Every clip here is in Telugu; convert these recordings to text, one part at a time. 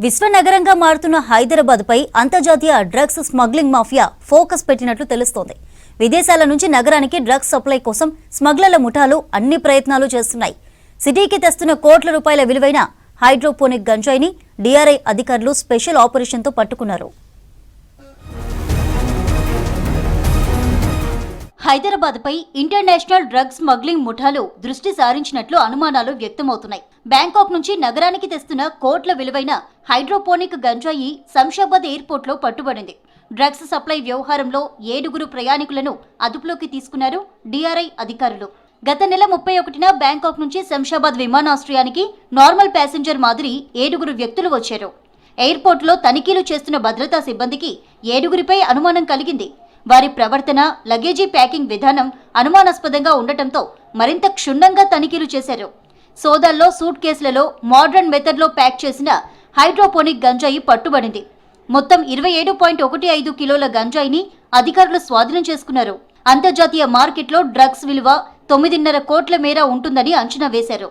విశ్వనగరంగా మారుతున్న హైదరాబాద్ పై అంతర్జాతీయ డ్రగ్స్ స్మగ్లింగ్ మాఫియా ఫోకస్ పెట్టినట్లు తెలుస్తోంది. విదేశాల నుంచి నగరానికి డ్రగ్స్ సప్లై కోసం స్మగ్లర్ల ముఠాలు అన్ని ప్రయత్నాలు చేస్తున్నాయి. సిటీకి తెస్తున్న కోట్ల రూపాయల విలువైన హైడ్రోపోనిక్ గంజాయిని డిఆర్ఐ అధికారులు స్పెషల్ ఆపరేషన్తో పట్టుకున్నారు. హైదరాబాద్ పై ఇంటర్నేషనల్ డ్రగ్స్ స్మగ్లింగ్ ముఠాలు దృష్టి సారించినట్లు అనుమానాలు వ్యక్తమవుతున్నాయి. బ్యాంకాక్ నుంచి నగరానికి తెస్తున్న కోట్ల విలువైన హైడ్రోపోనిక్ గంజాయి శంషాబాద్ ఎయిర్పోర్ట్ లో పట్టుబడింది. డ్రగ్స్ సప్లై వ్యవహారంలో 7 ప్రయాణికులను అదుపులోకి తీసుకున్నారు డిఆర్ఐ అధికారులు. గత నెల 31న బ్యాంకాక్ నుంచి శంషాబాద్ విమానాశ్రయానికి నార్మల్ ప్యాసింజర్ మాదిరి 7 వ్యక్తులు వచ్చారు. ఎయిర్పోర్ట్ లో తనిఖీలు చేస్తున్న భద్రతా సిబ్బందికి 7 అనుమానం కలిగింది. వారి ప్రవర్తన, లగేజీ ప్యాకింగ్ విధానం అనుమానాస్పదంగా ఉండటంతో మరింత క్షుణ్ణంగా తనిఖీలు చేశారు. సోదాల్లో సూట్ కేసులలో మోడర్న్ మెథడ్లో ప్యాక్ చేసిన హైడ్రోపోనిక్ గంజాయి పట్టుబడింది. మొత్తం 27.15 కిలోల గంజాయిని అధికారులు స్వాధీనం చేసుకున్నారు. అంతర్జాతీయ మార్కెట్లో డ్రగ్స్ విలువ 9.5 కోట్ల మేర ఉంటుందని అంచనా వేశారు.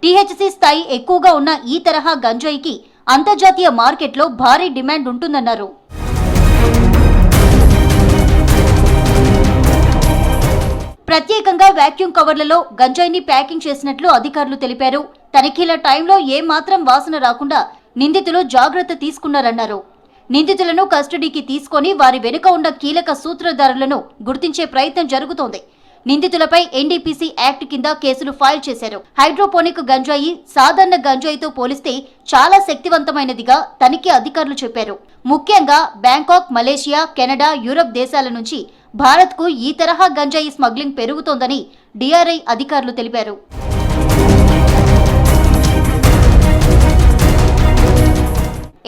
టీహెచ్సీ స్థాయి ఎక్కువగా ఉన్న ఈ తరహా గంజాయికి అంతర్జాతీయ మార్కెట్లో భారీ డిమాండ్ ఉంటుందన్నారు. ప్రత్యేకంగా వాక్యూమ్ కవర్లలో గంజాయిని ప్యాకింగ్ చేసినట్లు అధికారులు తెలిపారు. తనిఖీల టైంలో ఏమాత్రం వాసన రాకుండా నిందితులు జాగ్రత్త తీసుకున్నారన్నారు. నిందితులను కస్టడీకి తీసుకొని వారి వెనుక ఉన్న కీలక సూత్రధారులను గుర్తించే ప్రయత్నం జరుగుతోంది. నిందితులపై ఎన్డీపీసీ యాక్ట్ కింద కేసులు ఫైల్ చేశారు. హైడ్రోపోనిక్ గంజాయి సాధారణ గంజాయితో పోలిస్తే చాలా శక్తివంతమైనదిగా తనిఖీ అధికారులు చెప్పారు. ముఖ్యంగా బ్యాంకాక్, మలేషియా, కెనడా, యూరప్ దేశాల నుంచి భారత్కు ఈ తరహా గంజాయి స్మగ్లింగ్ పెరుగుతోందని డిఆర్ఐ అధికారులు తెలిపారు.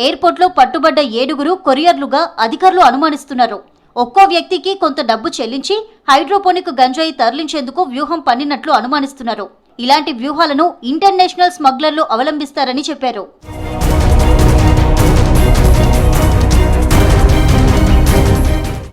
ఎయిర్పోర్ట్లో పట్టుబడ్డ 7 కొరియర్లుగా అధికారులు అనుమానిస్తున్నారు. ఒక్కో వ్యక్తికి కొంత డబ్బు చెల్లించి హైడ్రోపోనిక్ గంజాయి తరలించేందుకు వ్యూహం పన్నినట్లు అనుమానిస్తున్నారు. ఇలాంటి వ్యూహాలను ఇంటర్నేషనల్ స్మగ్లర్లు అవలంబిస్తారని చెప్పారు.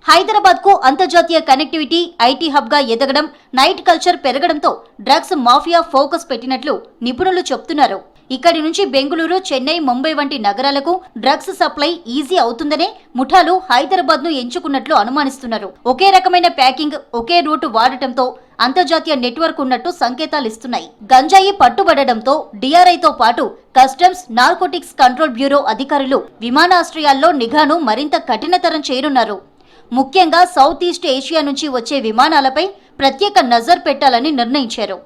హైదరాబాద్ కు అంతర్జాతీయ కనెక్టివిటీ, ఐటీ హబ్ గా ఎదగడం, నైట్ కల్చర్ పెరగడంతో డ్రగ్స్ మాఫియా ఫోకస్ పెట్టినట్లు నిపుణులు చెబుతున్నారు. ఇక్కడి నుంచి బెంగళూరు, చెన్నై, ముంబై వంటి నగరాలకు డ్రగ్స్ సప్లై ఈజీ అవుతుందనే ముఠాలు హైదరాబాద్ ను ఎంచుకున్నట్లు అనుమానిస్తున్నారు. ఒకే రకమైన ప్యాకింగ్, ఒకే రూటు వాడటంతో అంతర్జాతీయ నెట్వర్క్ ఉన్నట్టు సంకేతాలు ఇస్తున్నాయి. గంజాయి పట్టుబడడంతో డిఆర్ఐతో పాటు కస్టమ్స్, నార్కోటిక్స్ కంట్రోల్ బ్యూరో అధికారులు విమానాశ్రయాల్లో నిఘాను మరింత కఠినతరం చేయనున్నారు. ముఖ్యంగా సౌత్ ఈస్ట్ ఏషియా నుంచి వచ్చే విమానాలపై ప్రత్యేక నజర్ పెట్టాలని నిర్ణయించారు.